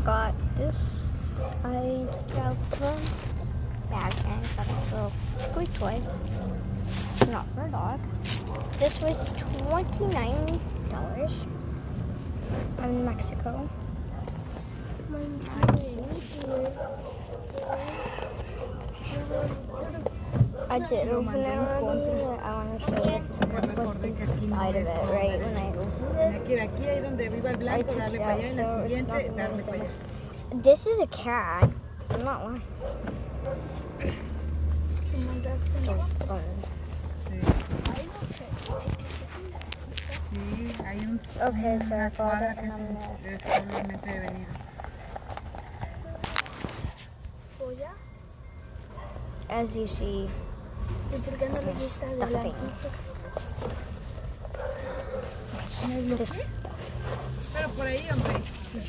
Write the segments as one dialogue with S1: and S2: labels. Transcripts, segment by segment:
S1: got this. I got the bag and got a little squeak toy. Not for a dog. This was $29 in Mexico. I did open it already. I want to show you what's inside of it, right? When I opened it,
S2: Aquí ahí donde viva el blanco, dale para allá, en la siguiente, darle para allá.
S1: this is a cat. I'm not lying.
S2: Sí, hay un,
S1: Okay, so I
S2: una
S1: bought
S2: cuadra
S1: it
S2: que
S1: and
S2: es
S1: I'm gonna...
S2: solamente de venida.
S1: As you see, stuffing. This
S2: Pero por ahí, hombre,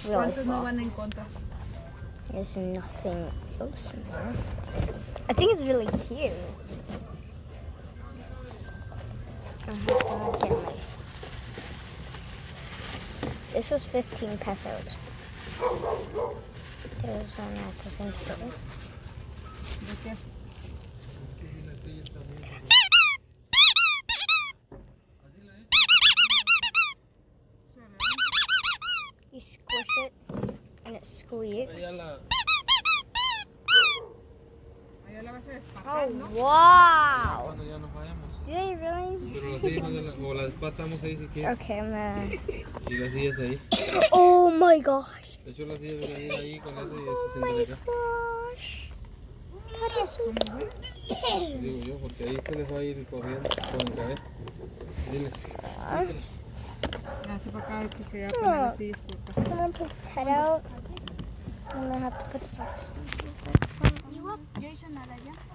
S2: ¿cuántos no van en contra?
S1: there's nothing else in there. I think it's really cute. This was 15 pesos. There's one at the same store.
S2: ¿De qué?
S1: You squish it and it squeaks.
S2: Allá la vas a despatar,
S1: Oh,
S2: ¿no?
S1: wow!
S3: Cuando ya nos vayamos.
S1: Do they really?
S3: Pero las sillas o las espatamos ahí si quieres.
S1: Okay, I'm gonna...
S3: Y las sillas ahí.
S1: Oh my gosh!
S3: De hecho las sillas deberían ir ahí con eso y
S1: Oh
S3: se
S1: my
S3: sientan acá.
S1: gosh! That is so cute.
S3: Digo yo, porque ahí se les va a ir corriendo, pueden caer. Diles.
S2: Hace para acá, que ya poner las sillas por acá.
S1: I'm gonna put his head out. I'm gonna have to put the
S4: Jason a la llanta.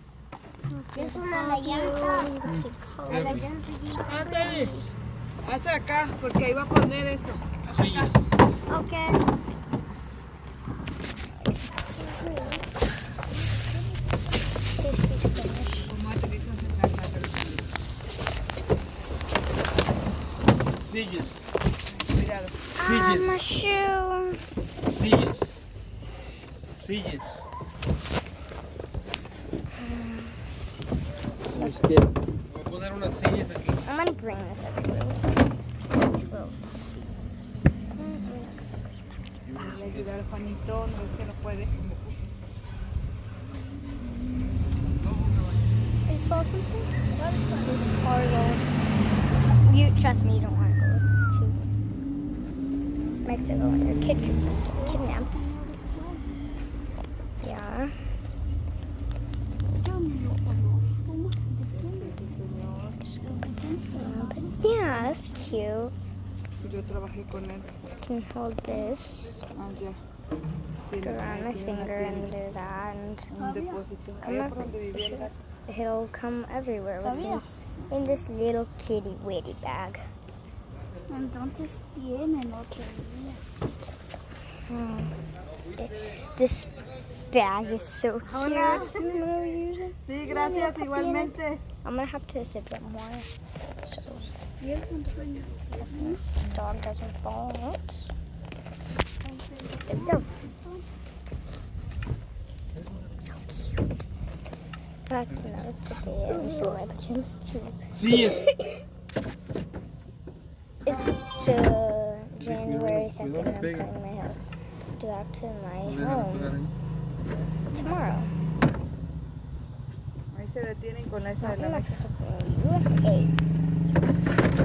S1: Jason a la llanta.
S2: Anthony, hasta acá, porque ahí va a poner eso.
S3: Sillas.
S1: Okay.
S2: Como aterrizan en la
S3: Sillas.
S2: Cuidado.
S1: My shoe.
S3: Sillas. Sillas. Voy a poner unas sillas aquí.
S1: I'm gonna bring this everywhere. Slow.
S2: Le ayudar a Juanito, no sé si lo puede.
S1: I saw something. This cargo. You trust me, you don't want to go to Mexico when your kid gets kidnapped. Yeah. Yeah, that's cute.
S2: Yo trabajé con él.
S1: Can hold this,
S2: Ah, ya.
S1: put it around my finger and do that, and
S2: Un depósito. Allá por donde vivía el gato.
S1: he'll come everywhere with me in this little kitty witty bag.
S4: Entonces tienen otro día.
S1: This bag is so cute.
S2: Hola.
S1: I'm gonna use it.
S2: Sí, gracias, igualmente.
S1: I'm gonna have to zip it more so the dog doesn't fall out. There we go. So cute. Back to another today. I'm showing my pajamas too.
S3: Sillas.
S1: It's January 2nd. I'm cutting my hair back to my home tomorrow.
S2: Ahí se detienen con esa de la
S1: I'm
S2: mesa.
S1: USA.